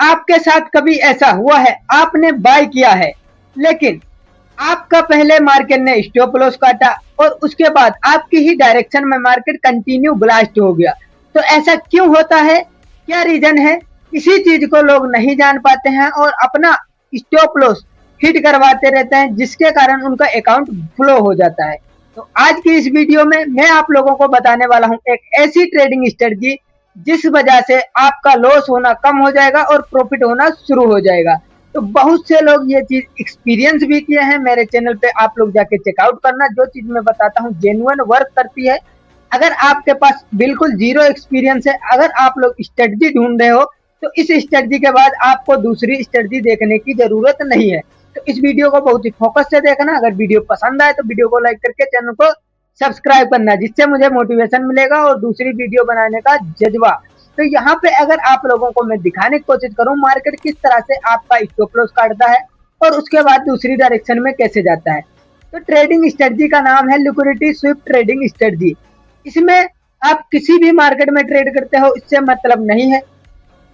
आपके साथ कभी ऐसा हुआ है, आपने बाय किया है लेकिन आपका पहले मार्केट ने स्टॉप लॉस काटा और उसके बाद आपकी ही डायरेक्शन में मार्केट कंटिन्यू ब्लास्ट हो गया। तो ऐसा क्यों होता है, क्या रीजन है? इसी चीज को लोग नहीं जान पाते हैं और अपना स्टॉप लॉस हिट करवाते रहते हैं, जिसके कारण उनका अकाउंट फ्लो हो जाता है। तो आज की इस वीडियो में मैं आप लोगों को बताने वाला हूं एक ऐसी ट्रेडिंग स्ट्रेटजी जिस वजह से आपका लॉस होना कम हो जाएगा और प्रॉफिट होना शुरू हो जाएगा। तो बहुत से लोग ये चीज एक्सपीरियंस भी किए हैं। मेरे चैनल पे आप लोग जाके चेकआउट करना, जो चीज मैं बताता हूँ जेन्युइन वर्क करती है। अगर आपके पास बिल्कुल जीरो एक्सपीरियंस है, अगर आप लोग स्ट्रेटजी ढूंढ रहे हो, तो इस स्ट्रेटजी के बाद आपको दूसरी स्ट्रेटजी देखने की जरूरत नहीं है। तो इस वीडियो को बहुत ही फोकस से देखना। अगर वीडियो पसंद आए तो वीडियो को लाइक करके चैनल को सब्सक्राइब करना, जिससे मुझे मोटिवेशन मिलेगा और दूसरी वीडियो बनाने का जज्बा। तो यहाँ पे अगर आप लोगों को मैं दिखाने की कोशिश करूं मार्केट किस तरह से आपका स्टॉप लॉस काटता है और उसके बाद दूसरी डायरेक्शन में कैसे जाता है। तो ट्रेडिंग स्ट्रेटजी का नाम है लिक्विडिटी स्वीप ट्रेडिंग स्ट्रेटजी। इसमें आप किसी भी मार्केट में ट्रेड करते हो, इससे मतलब नहीं है।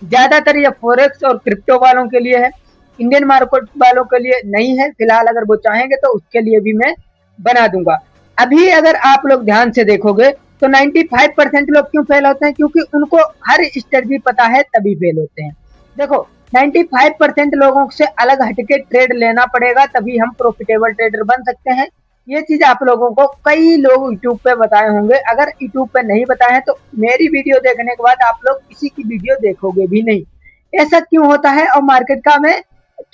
ज्यादातर ये फॉरेक्स और क्रिप्टो वालों के लिए है, इंडियन मार्केट वालों के लिए नहीं है। फिलहाल अगर वो चाहेंगे तो उसके लिए भी मैं बना दूंगा। अभी अगर आप लोग ध्यान से देखोगे तो 95% लोग क्यों फेल होते हैं, क्योंकि उनको हर स्ट्रेटजी पता है तभी फेल होते हैं। देखो 95% लोगों से अलग हटके ट्रेड लेना पड़ेगा, तभी हम प्रॉफिटेबल ट्रेडर बन सकते हैं। ये चीज आप लोगों को कई लोग यूट्यूब पे बताए होंगे। अगर यूट्यूब पे नहीं बताए हैं तो मेरी वीडियो देखने के बाद आप लोग किसी की वीडियो देखोगे भी नहीं। ऐसा क्यों होता है और मार्केट का मैं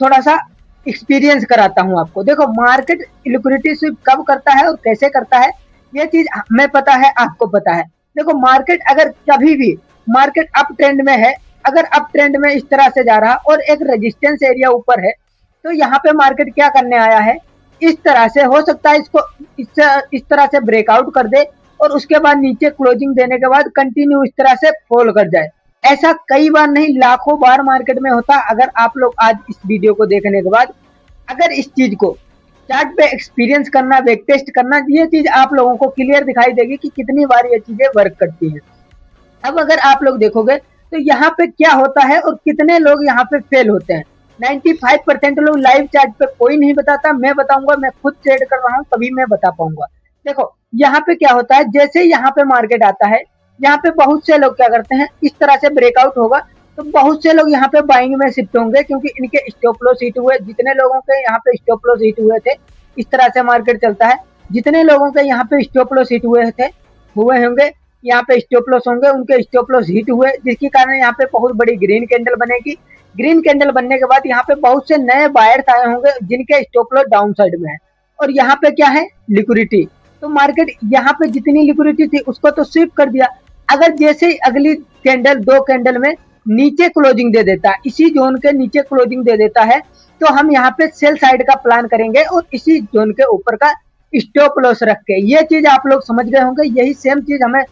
थोड़ा सा एक्सपीरियंस कराता हूँ आपको। देखो मार्केट लिक्विडिटी स्वीप कब करता है और कैसे करता है, ये चीज हमें पता है, आपको पता है। देखो मार्केट अगर कभी भी मार्केट अप ट्रेंड में है, अगर अप ट्रेंड में इस तरह से जा रहा और एक रेजिस्टेंस एरिया ऊपर है, तो यहाँ पे मार्केट क्या करने आया है, इस तरह से हो सकता है इसको इस तरह से ब्रेकआउट कर दे और उसके बाद नीचे क्लोजिंग देने के बाद कंटिन्यू इस तरह से फॉल कर जाए। ऐसा कई बार नहीं लाखों बार मार्केट में होता। अगर आप लोग आज इस वीडियो को देखने के बाद अगर इस चीज को चार्ट पे एक्सपीरियंस करना, बैक टेस्ट करना, ये चीज आप लोगों को क्लियर दिखाई देगी कि कितनी बार ये चीजें वर्क करती हैं। अब अगर आप लोग देखोगे तो यहाँ पे क्या होता है और कितने लोग यहाँ पे फेल होते हैं। 95% लोग लाइव चार्ट पे कोई नहीं बताता, मैं बताऊंगा, मैं खुद ट्रेड कर रहा हूँ तभी मैं बता पाऊंगा। देखो यहाँ पे क्या होता है, जैसे यहाँ पे मार्केट आता है, यहाँ पे बहुत से लोग क्या करते हैं, इस तरह से ब्रेकआउट होगा तो बहुत से लोग यहाँ पे बाइंग में शिफ्ट होंगे, क्योंकि इनके स्टॉप लॉस हिट हुए। जितने लोगों के यहाँ पे स्टॉप लॉस हिट हुए थे, इस तरह से मार्केट चलता है, जितने लोगों के यहाँ पे स्टॉप लॉस हिट हुए होंगे, यहाँ पे स्टॉप लॉस होंगे, उनके स्टॉप लॉस हिट हुए, जिसके कारण यहाँ पे बहुत बड़ी ग्रीन कैंडल बनेगी। ग्रीन कैंडल बनने के बाद यहाँ पे बहुत से नए बायर्स आए होंगे जिनके स्टॉप लॉस डाउन साइड में है और यहाँ पे क्या है, लिक्विडिटी। तो मार्केट यहाँ पे जितनी लिक्विडिटी थी उसको तो स्वीप कर दिया। अगर जैसे ही अगली कैंडल, दो कैंडल में नीचे क्लोजिंग दे देता है, इसी जोन के नीचे क्लोजिंग दे देता है, तो हम यहाँ पे सेल साइड का प्लान करेंगे और इसी जोन के ऊपर का स्टॉप लॉस रख के। ये चीज आप लोग समझ गए होंगे। यही सेम चीज हमें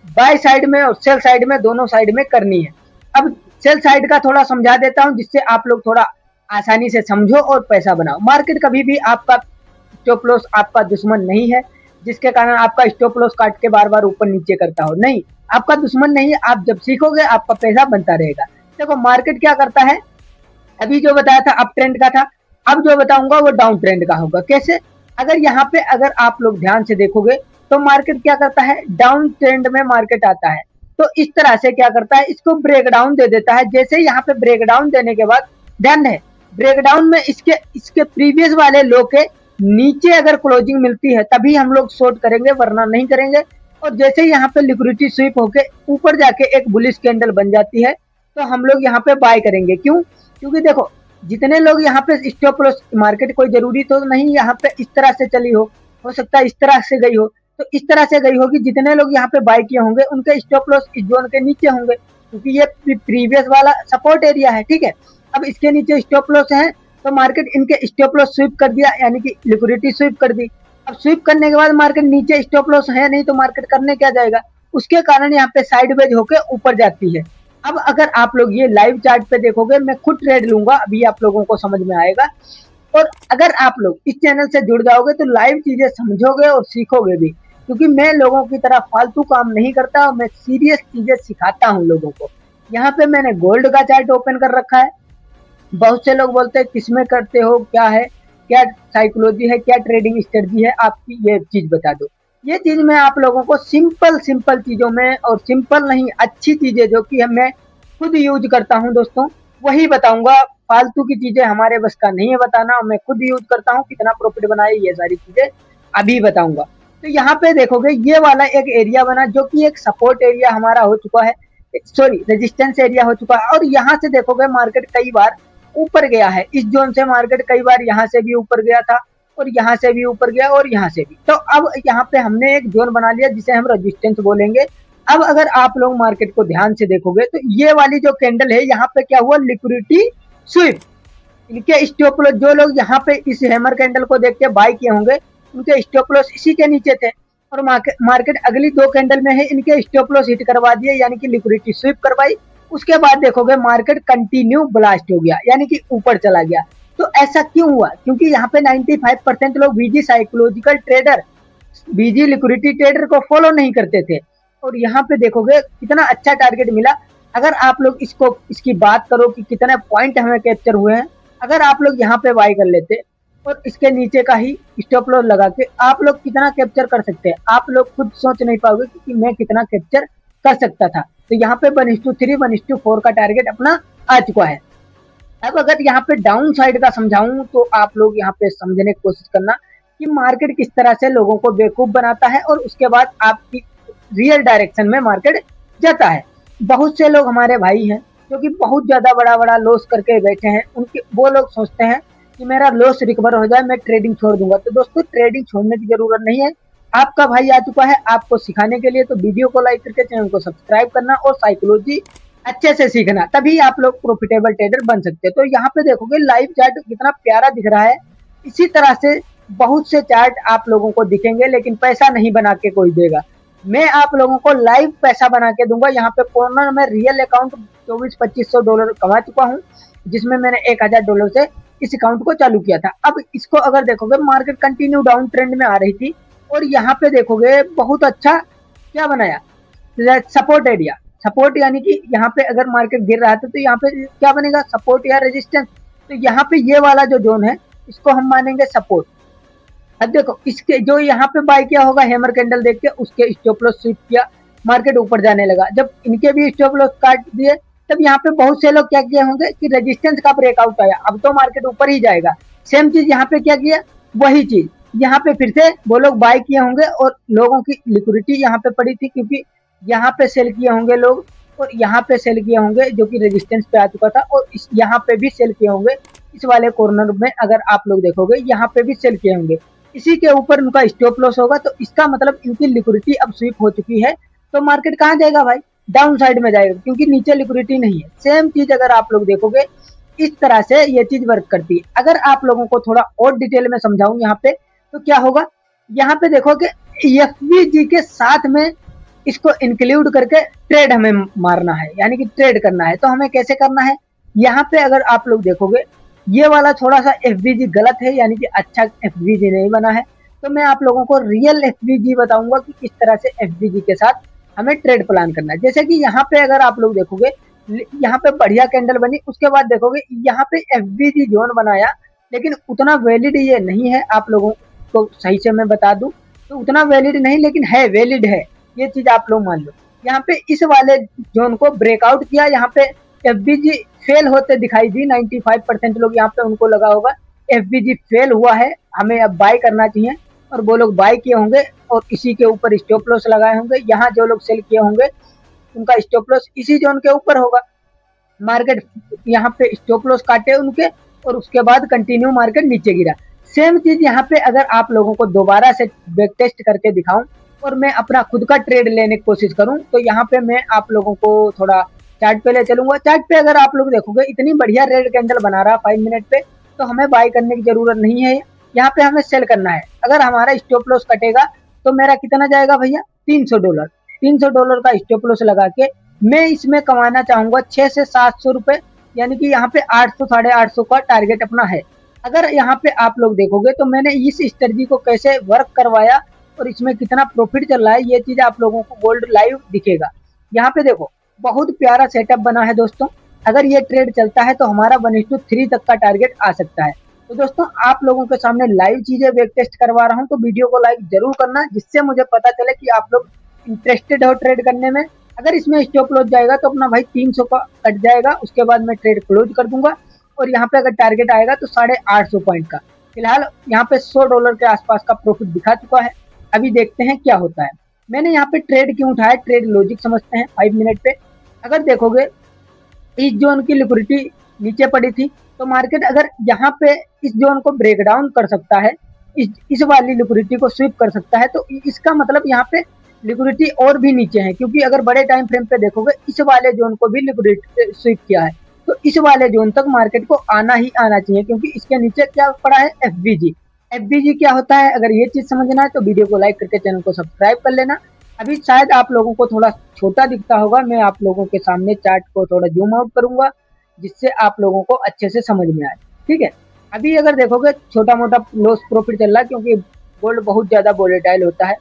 बाय साइड में और सेल साइड में, दोनों साइड में करनी है। अब सेल साइड का थोड़ा समझा देता हूं, जिससे आप लोग थोड़ा आसानी से समझो और पैसा बनाओ। मार्केट कभी भी आपका स्टॉप लॉस आपका दुश्मन नहीं है, जिसके कारण आपका स्टॉप लॉस काट के बार बार ऊपर नीचे करता हो। नहीं, आपका दुश्मन नहीं है। आप जब सीखोगे आपका पैसा बनता रहेगा। देखो मार्केट क्या करता है, अभी जो बताया था अप ट्रेंड का था, अब जो बताऊंगा वो डाउन ट्रेंड का होगा। कैसे, अगर यहाँ पे अगर आप लोग ध्यान से देखोगे तो मार्केट क्या करता है, डाउन ट्रेंड में मार्केट आता है तो इस तरह से क्या करता है, इसको ब्रेकडाउन दे देता है। जैसे यहाँ पे ब्रेकडाउन देने के बाद ध्यान है, ब्रेकडाउन में इसके प्रीवियस वाले लो के नीचे अगर क्लोजिंग मिलती है तभी हम लोग शॉर्ट करेंगे, वरना नहीं करेंगे। और जैसे यहाँ पे लिक्विडिटी स्वीप होके ऊपर जाके एक बुलिश कैंडल बन जाती है तो हम लोग यहाँ पे बाय करेंगे। क्यों, क्योंकि देखो जितने लोग यहाँ पे स्टॉप लॉस, मार्केट कोई जरूरी तो नहीं यहाँ पे इस तरह से चली हो सकता है इस तरह से गई हो, तो इस तरह से गई होगी। जितने लोग यहाँ पे बाय किए होंगे उनके स्टॉप लॉस इस जोन के नीचे होंगे, क्योंकि ये प्रीवियस वाला सपोर्ट एरिया है। ठीक है, अब इसके नीचे स्टॉप लॉस है तो मार्केट इनके स्टॉप लॉस स्वीप कर दिया, यानी कि लिक्विडिटी स्वीप कर दी। अब स्वीप करने के बाद मार्केट नीचे स्टॉप लॉस है नहीं तो मार्केट करने क्या जाएगा, उसके कारण यहाँ पे साइडवेज होके ऊपर जाती है। अब अगर आप लोग ये लाइव चार्ट पे देखोगे, मैं खुद ट्रेड लूंगा, अभी आप लोगों को समझ में आएगा। और अगर आप लोग इस चैनल से जुड़ जाओगे तो लाइव चीजें समझोगे और सीखोगे भी, क्योंकि मैं लोगों की तरह फालतू काम नहीं करता और मैं सीरियस चीजें सिखाता हूँ लोगों को। यहाँ पे मैंने गोल्ड का चार्ट ओपन कर रखा है। बहुत से लोग बोलते हैं किसमें करते हो, क्या है, क्या साइकोलॉजी है, क्या ट्रेडिंग स्ट्रेटजी है आपकी, ये चीज बता दो। ये चीज मैं आप लोगों को सिंपल सिंपल चीजों में, और सिंपल नहीं अच्छी चीजें जो कि मैं खुद यूज करता हूँ दोस्तों, वही बताऊंगा। फालतू की चीजें हमारे बस का नहीं है बताना, और मैं खुद यूज करता हूँ, कितना प्रॉफिट बनाए ये सारी चीजें अभी बताऊंगा। तो यहाँ पे देखोगे ये वाला एक एरिया बना जो कि एक सपोर्ट एरिया हमारा हो चुका है, सॉरी रेजिस्टेंस एरिया हो चुका है। और यहाँ से देखोगे मार्केट कई बार ऊपर गया है, इस जोन से मार्केट कई बार यहाँ से भी ऊपर गया था, और यहाँ से भी ऊपर गया, और यहाँ से भी। तो अब यहाँ पे हमने एक जोन बना लिया जिसे हम रेजिस्टेंस बोलेंगे। अब अगर आप लोग मार्केट को ध्यान से देखोगे तो ये वाली जो कैंडल है, यहाँ पे क्या हुआ, लिक्विडिटी स्वीप। इनके स्टॉप लॉस, जो लोग यहाँ पे इस हैमर कैंडल को देख के बाय किए होंगे, उनके स्टॉप लॉस इसी के नीचे थे। और मार्केट अगली दो कैंडल में है इनके स्टॉप लॉस हिट करवा दिए, यानी कि लिक्विडिटी स्वीप करवाई। उसके बाद देखोगे मार्केट कंटिन्यू ब्लास्ट हो गया, यानी कि ऊपर चला गया। तो ऐसा क्यों हुआ? क्योंकि यहाँ पे 95% लोग बीजी साइकोलॉजिकल ट्रेडर, बीजी लिक्विडिटी ट्रेडर को फॉलो नहीं करते थे। और यहाँ पे देखोगे कितना अच्छा टारगेट मिला। अगर आप लोग इसको, इसकी बात करो कि कितने पॉइंट हमें कैप्चर हुए हैं, अगर आप लोग यहाँ पे बाय कर लेते और इसके नीचे का ही स्टॉप लॉस लगा के, आप लोग कितना कैप्चर कर सकते हैं, आप लोग खुद सोच नहीं पाओगे कि मैं कितना कैप्चर कर सकता था। तो यहाँ पे 1:3 1:4 का टारगेट अपना आ चुका है। अब अगर यहाँ पे डाउन साइड का समझाऊं तो आप लोग यहाँ पे समझने की कोशिश करना कि मार्केट किस तरह से लोगों को बेवकूफ बनाता है, और उसके बाद आपकी रियल डायरेक्शन में मार्केट जाता है। बहुत से लोग हमारे भाई हैं जो कि बहुत ज्यादा बड़ा बड़ा लॉस करके बैठे हैं, उनके वो लोग सोचते हैं कि मेरा लॉस रिकवर हो जाए, मैं ट्रेडिंग छोड़ दूंगा। तो दोस्तों ट्रेडिंग छोड़ने की जरूरत नहीं है, आपका भाई आ चुका है आपको सिखाने के लिए। तो वीडियो को लाइक करके चैनल को सब्सक्राइब करना, और साइकोलॉजी अच्छे से सीखना, तभी आप लोग प्रॉफिटेबल ट्रेडर बन सकते हैं। तो यहाँ पे देखोगे लाइव चार्ट कितना प्यारा दिख रहा है। इसी तरह से बहुत से चार्ट आप लोगों को दिखेंगे, लेकिन पैसा नहीं बना के कोई देगा। मैं आप लोगों को लाइव पैसा बना के दूंगा। यहाँ पे कॉर्नर में रियल अकाउंट 24-2500 डॉलर कमा चुका हूँ, जिसमें मैंने $1000 से इस अकाउंट को चालू किया था। अब इसको अगर देखोगे मार्केट कंटिन्यू डाउन ट्रेंड में आ रही थी, और यहाँ पे देखोगे बहुत अच्छा क्या बनाया, सपोर्ट एरिया। सपोर्ट यानी कि यहाँ पे अगर मार्केट गिर रहा था तो यहाँ पे क्या बनेगा, सपोर्ट या रेजिस्टेंस। तो यहाँ पे ये वाला जो जोन है इसको हम मानेंगे सपोर्ट। अब देखो इसके जो यहाँ पे बाय किया होगा हैमर कैंडल देख के, उसके स्टॉप लॉस स्वीप किया, मार्केट ऊपर जाने लगा। जब इनके भी स्टॉप लॉस काट दिए, तब यहाँ पे बहुत से लोग क्या किए होंगे कि रेजिस्टेंस का ब्रेकआउट आया, अब तो मार्केट ऊपर ही जाएगा। सेम चीज यहाँ पे क्या किया, वही चीज यहाँ पे फिर से वो लोग बाय किए होंगे, और लोगों की लिक्विडिटी यहाँ पे पड़ी थी, क्योंकि यहाँ पे सेल किए होंगे लोग, और यहाँ पे सेल किए होंगे जो कि रेजिस्टेंस पे आ चुका था, और इस यहाँ पे भी सेल किए होंगे। इस वाले कॉर्नर में अगर आप लोग देखोगे यहाँ पे भी सेल किए होंगे, इसी के ऊपर उनका स्टॉप लॉस होगा। तो इसका मतलब इनकी लिक्विडिटी अब स्वीप हो चुकी है। तो मार्केट कहाँ जाएगा भाई, डाउन साइड में जाएगा, क्योंकि नीचे लिक्विडिटी नहीं है। सेम चीज अगर आप लोग देखोगे इस तरह से ये चीज वर्क करती है। अगर आप लोगों को थोड़ा और डिटेल में समझाऊं यहाँ पे, तो क्या होगा, यहाँ पे देखो कि एफवीजी के साथ में इसको इंक्लूड करके ट्रेड हमें मारना है, यानी कि ट्रेड करना है। तो हमें कैसे करना है, यहाँ पे अगर आप लोग देखोगे ये वाला थोड़ा सा एफवीजी गलत है, यानी कि अच्छा एफवीजी नहीं बना है। तो मैं आप लोगों को रियल एफवीजी बताऊंगा कि किस तरह से एफवीजी के साथ हमें ट्रेड प्लान करना है। जैसे कि यहाँ पे अगर आप लोग देखोगे, यहाँ पे बढ़िया कैंडल बनी, उसके बाद देखोगे यहाँ पे एफवीजी जोन बनाया, लेकिन उतना वैलिड ये नहीं है। आप लोगों को सही से मैं बता दूं तो उतना वैलिड नहीं, लेकिन है, वैलिड है, ये चीज आप लोग मान लो। यहाँ पे इस वाले जोन को ब्रेकआउट किया, यहाँ पे एफबीजी फेल होते दिखाई दी। 95% लोग यहाँ पे उनको लगा होगा एफबीजी फेल हुआ है, हमें अब बाय करना चाहिए, और वो लोग बाय किए होंगे और इसी के ऊपर स्टॉप लॉस लगाए होंगे। यहाँ जो लोग सेल किए होंगे उनका स्टॉप लॉस इसी जोन के ऊपर होगा। मार्केट यहाँ पे स्टॉप लॉस काटे उनके, और उसके बाद कंटिन्यू मार्केट नीचे गिरा। सेम चीज यहाँ पे अगर आप लोगों को दोबारा से बैक टेस्ट करके दिखाऊं, और मैं अपना खुद का ट्रेड लेने की कोशिश करूं, तो यहाँ पे मैं आप लोगों को थोड़ा चार्ट पे ले चलूंगा। चार्ट पे अगर आप लोग देखोगे इतनी बढ़िया रेड कैंडल बना रहा 5 मिनट पे, तो हमें बाय करने की जरूरत नहीं है। यहाँ पे हमें सेल करना है। अगर हमारा स्टॉप लॉस कटेगा तो मेरा कितना जाएगा भैया, $300। $300 का स्टॉप लॉस लगा के मैं इसमें कमाना चाहूंगा 600 से 700 रुपए, यानी कि यहाँ पे 800 850 का टारगेट अपना है। अगर यहाँ पे आप लोग देखोगे तो मैंने इस स्ट्रेटजी को कैसे वर्क करवाया और इसमें कितना प्रॉफिट चल रहा है, ये चीज आप लोगों को गोल्ड लाइव दिखेगा। यहाँ पे देखो बहुत प्यारा सेटअप बना है दोस्तों। अगर ये ट्रेड चलता है तो हमारा 1:3 तक का टारगेट आ सकता है। तो दोस्तों आप लोगों के सामने लाइव चीजें बैक टेस्ट करवा रहा हूँ, तो वीडियो को लाइक जरूर करना, जिससे मुझे पता चले कि आप लोग इंटरेस्टेड हो ट्रेड करने में। अगर इसमें स्टॉप लॉस जाएगा तो अपना भाई 300 का कट जाएगा, उसके बाद मैं ट्रेड क्लोज कर दूंगा। और यहाँ पे अगर टारगेट आएगा तो 850 पॉइंट का। फिलहाल यहाँ पे $100 के आसपास का प्रॉफिट दिखा चुका है। अभी देखते हैं क्या होता है। मैंने यहाँ पे ट्रेड क्यों उठाया, ट्रेड लॉजिक समझते हैं 5 मिनट पे। अगर देखोगे इस जोन की लिक्विडिटी नीचे पड़ी थी, तो मार्केट अगर यहाँ पे इस जोन को ब्रेक डाउन कर सकता है, इस वाली लिक्विडिटी को स्वीप कर सकता है, तो इसका मतलब यहाँ पे लिक्विडिटी और भी नीचे है। क्योंकि अगर बड़े टाइम फ्रेम पे देखोगे इस वाले जोन को भी लिक्विडिटी स्वीप किया है, तो इस वाले जोन तक मार्केट को आना ही आना चाहिए। क्योंकि इसके नीचे क्या पड़ा है, एफबीजी। एफबीजी क्या होता है, अगर ये चीज समझना है तो वीडियो को लाइक करके चैनल को सब्सक्राइब कर लेना। अभी शायद आप लोगों को थोड़ा छोटा दिखता होगा, मैं आप लोगों के सामने चार्ट को थोड़ा जूम आउट करूंगा, जिससे आप लोगों को अच्छे से समझ में आए। ठीक है, अभी अगर देखोगे छोटा मोटा लॉस प्रॉफिट चल रहा है, क्योंकि गोल्ड बहुत ज्यादा वोलेटाइल होता है।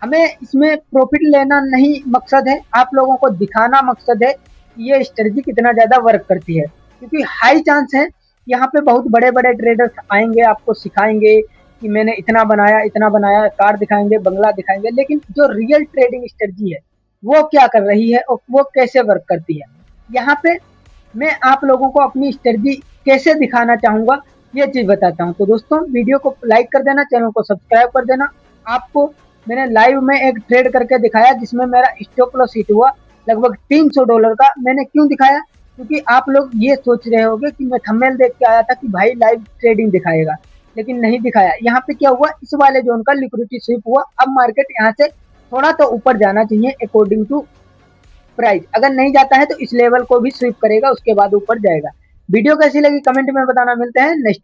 हमें इसमें प्रॉफिट लेना नहीं मकसद है, आप लोगों को दिखाना मकसद है कि ये स्ट्रेटजी कितना ज्यादा वर्क करती है। क्योंकि हाई चांस है यहाँ पे बहुत बड़े बड़े ट्रेडर्स आएंगे, आपको सिखाएंगे कि मैंने इतना बनाया, कार दिखाएंगे, बंगला दिखाएंगे, लेकिन जो रियल ट्रेडिंग स्ट्रेटजी है वो क्या कर रही है और वो कैसे वर्क करती है, यहाँ पे मैं आप लोगों को अपनी स्ट्रेटजी कैसे दिखाना चाहूंगा ये चीज बताता हूँ। तो दोस्तों वीडियो को लाइक कर देना, चैनल को सब्सक्राइब कर देना। आपको मैंने लाइव में एक ट्रेड करके दिखाया जिसमें मेरा स्टॉप लॉस हिट हुआ लगभग $300 का। मैंने क्यों दिखाया, क्योंकि आप लोग ये सोच रहे होंगे कि मैं थंबनेल देख के आया था कि भाई लाइव ट्रेडिंग दिखाएगा, लेकिन नहीं दिखाया। यहाँ पे क्या हुआ, इस वाले जोन का लिक्विडिटी स्वीप हुआ। अब मार्केट यहाँ से थोड़ा तो ऊपर जाना चाहिए अकॉर्डिंग टू प्राइस। अगर नहीं जाता है तो इस लेवल को भी स्वीप करेगा, उसके बाद ऊपर जाएगा। वीडियो कैसी लगी कमेंट में बताना। मिलते हैं नेक्स्ट